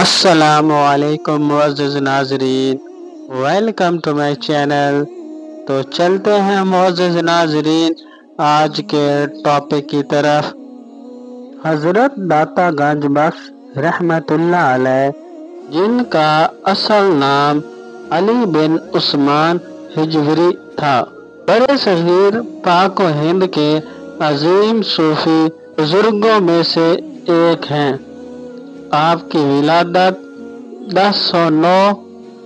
السلام علیکم معزز ناظرین، ویلکم ٹو مائی چینل۔ تو چلتے ہیں معزز ناظرین آج کے ٹاپک کی طرف۔ حضرت داتا گنج بخش رحمت اللہ علیہ، جن کا اصل نام علی بن عثمان ہجویری تھا، بڑے صغیر پاک و ہند کے عظیم صوفی بزرگوں میں سے ایک ہیں۔ آپ کی ولادت 1009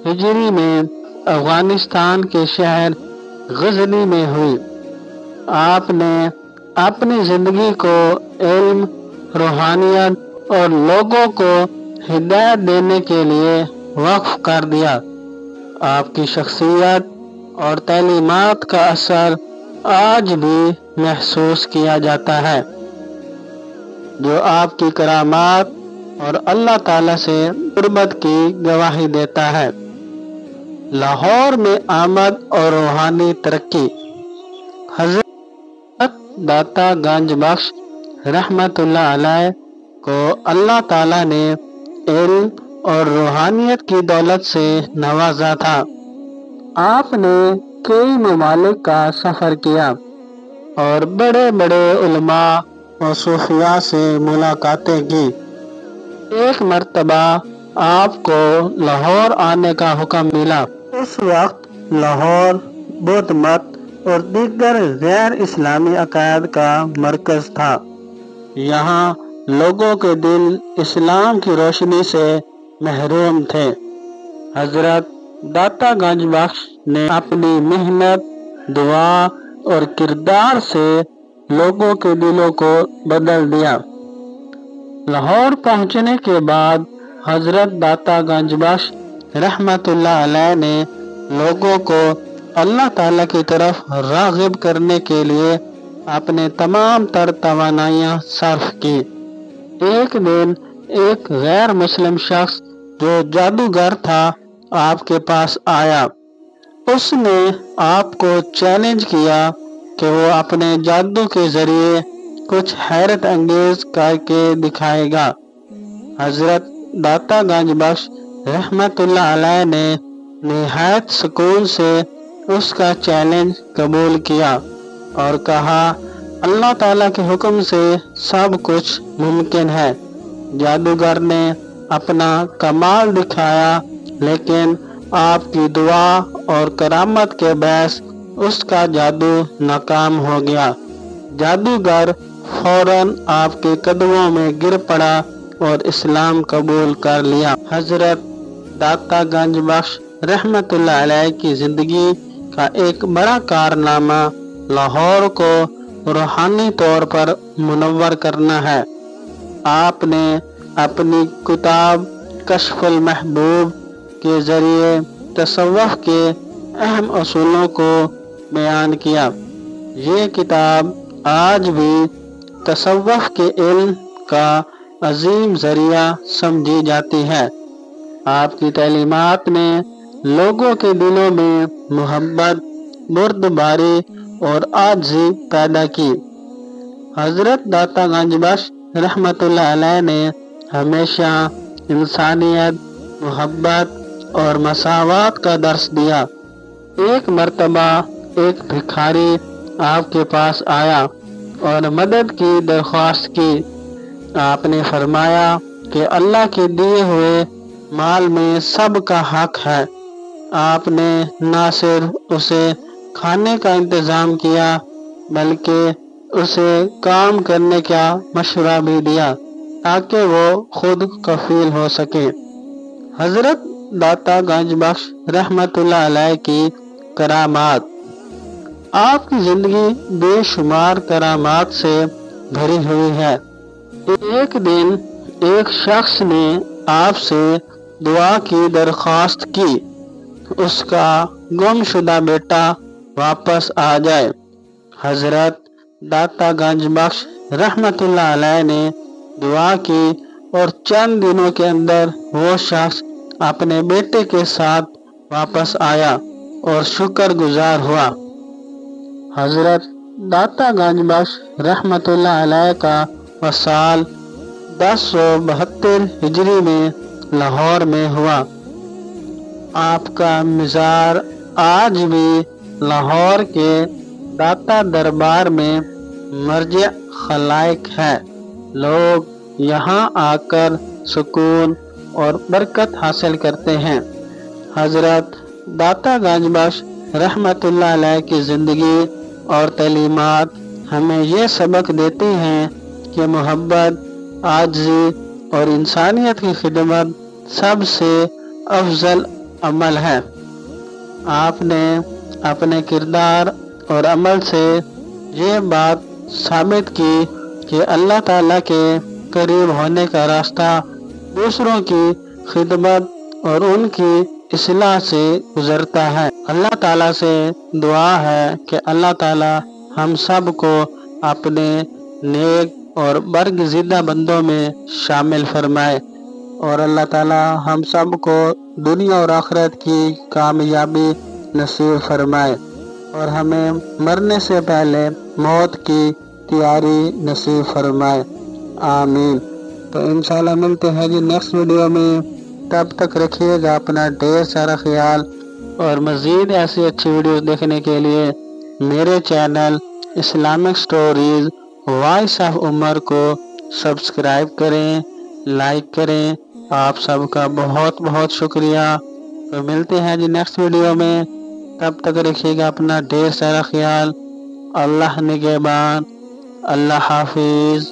ہجری میں افغانستان کے شہر غزنی میں ہوئی۔ آپ نے اپنی زندگی کو علم، روحانیت اور لوگوں کو ہدایت دینے کے لیے وقف کر دیا۔ آپ کی شخصیت اور تعلیمات کا اثر آج بھی محسوس کیا جاتا ہے، جو آپ کی کرامات اور اللہ تعالیٰ سے قربت کی گواہی دیتا ہے۔ لاہور میں آمد اور روحانی ترقی۔ حضرت داتا گنج بخش رحمت اللہ علیہ کو اللہ تعالیٰ نے علم اور روحانیت کی دولت سے نوازا تھا۔ آپ نے کئی ممالک کا سفر کیا اور بڑے بڑے علماء اور صوفیاء سے ملاقاتیں کی۔ ایک مرتبہ آپ کو لاہور آنے کا حکم ملا۔ اس وقت لاہور بدھ مت اور دیگر غیر اسلامی عقائد کا مرکز تھا۔ یہاں لوگوں کے دل اسلام کی روشنی سے محروم تھے۔ حضرت داتا گنج بخش نے اپنی محنت، دعا اور کردار سے لوگوں کے دلوں کو بدل دیا۔ لاہور پہنچنے کے بعد حضرت داتا گنج بخش رحمت اللہ علیہ نے لوگوں کو اللہ تعالیٰ کی طرف راغب کرنے کے لیے اپنے تمام تر توانائیاں صرف کی۔ ایک دن ایک غیر مسلم شخص جو جادوگر تھا آپ کے پاس آیا۔ اس نے آپ کو چیلنج کیا کہ وہ اپنے جادو کے ذریعے کچھ حیرت انگیز کر کے دکھائے گا۔ حضرت داتا گنج بخش رحمت اللہ علیہ نے نہایت سکون سے اس کا چیلنج قبول کیا اور کہا، اللہ تعالیٰ کے حکم سے سب کچھ ممکن ہے۔ جادوگر نے اپنا کمال دکھایا، لیکن آپ کی دعا اور کرامت کے باعث اس کا جادو ناکام ہو گیا۔ جادوگر فوراً آپ کے قدموں میں گر پڑا اور اسلام قبول کر لیا۔ حضرت داتا گنج بخش رحمت اللہ علیہ کی زندگی کا ایک بڑا کارنامہ لاہور کو روحانی طور پر منور کرنا ہے۔ آپ نے اپنی کتاب کشف المحبوب کے ذریعے تصوف کے اہم اصولوں کو بیان کیا۔ یہ کتاب آج بھی تصوف کے علم کا عظیم ذریعہ سمجھی جاتی ہے۔ آپ کی تعلیمات نے لوگوں کے دلوں میں محبت، بردباری اور عاجزی پیدا کی۔ حضرت داتا گنج بخش رحمت اللہ علیہ نے ہمیشہ انسانیت، محبت اور مساوات کا درس دیا۔ ایک مرتبہ ایک بھکاری آپ کے پاس آیا اور مدد کی درخواست کی۔ آپ نے فرمایا کہ اللہ کے دیے ہوئے مال میں سب کا حق ہے۔ آپ نے نہ صرف اسے کھانے کا انتظام کیا، بلکہ اسے کام کرنے کا مشورہ بھی دیا تاکہ وہ خود کفیل ہو سکے۔ حضرت داتا گنج بخش رحمت اللہ علیہ کی کرامات۔ آپ کی زندگی بے شمار کرامات سے بھری ہوئی ہے۔ ایک دن ایک شخص نے آپ سے دعا کی درخواست کی، اس کا گم شدہ بیٹا واپس آ جائے۔ حضرت داتا گنج بخش رحمت اللہ علیہ نے دعا کی اور چند دنوں کے اندر وہ شخص اپنے بیٹے کے ساتھ واپس آیا اور شکر گزار ہوا۔ حضرت داتا گنج بخش رحمت اللہ علیہ کا وصال 1072 ہجری میں لاہور میں ہوا۔ آپ کا مزار آج بھی لاہور کے داتا دربار میں مرجع خلائق ہے۔ لوگ یہاں آ کر سکون اور برکت حاصل کرتے ہیں۔ حضرت داتا گنج بخش رحمت اللہ علیہ کی زندگی اور تعلیمات ہمیں یہ سبق دیتی ہیں کہ محبت، عاجزی اور انسانیت کی خدمت سب سے افضل عمل ہے۔ آپ نے اپنے کردار اور عمل سے یہ بات ثابت کی کہ اللہ تعالیٰ کے قریب ہونے کا راستہ دوسروں کی خدمت اور ان کی اصلاح سے گزرتا ہے۔ اللہ تعالیٰ سے دعا ہے کہ اللہ تعالیٰ ہم سب کو اپنے نیک اور برگزیدہ بندوں میں شامل فرمائے، اور اللہ تعالیٰ ہم سب کو دنیا اور آخرت کی کامیابی نصیب فرمائے، اور ہمیں مرنے سے پہلے موت کی تیاری نصیب فرمائے، آمین۔ تو انشاءاللہ ملتے ہیں جی نیکسٹ ویڈیو میں، تب تک رکھیے گا اپنا ڈھیر سارا خیال، اور مزید ایسی اچھی ویڈیوز دیکھنے کے لیے میرے channel Islamic stories voice of Umar کو سبسکرائب کریں، لائک کریں۔ آپ سب کا بہت بہت شکریہ۔ تو ملتے ہیں جی نیکسٹ ویڈیو میں، تب تک رکھیے گا اپنا ڈھیر سارا خیال۔ اللہ نگہبان، اللہ حافظ۔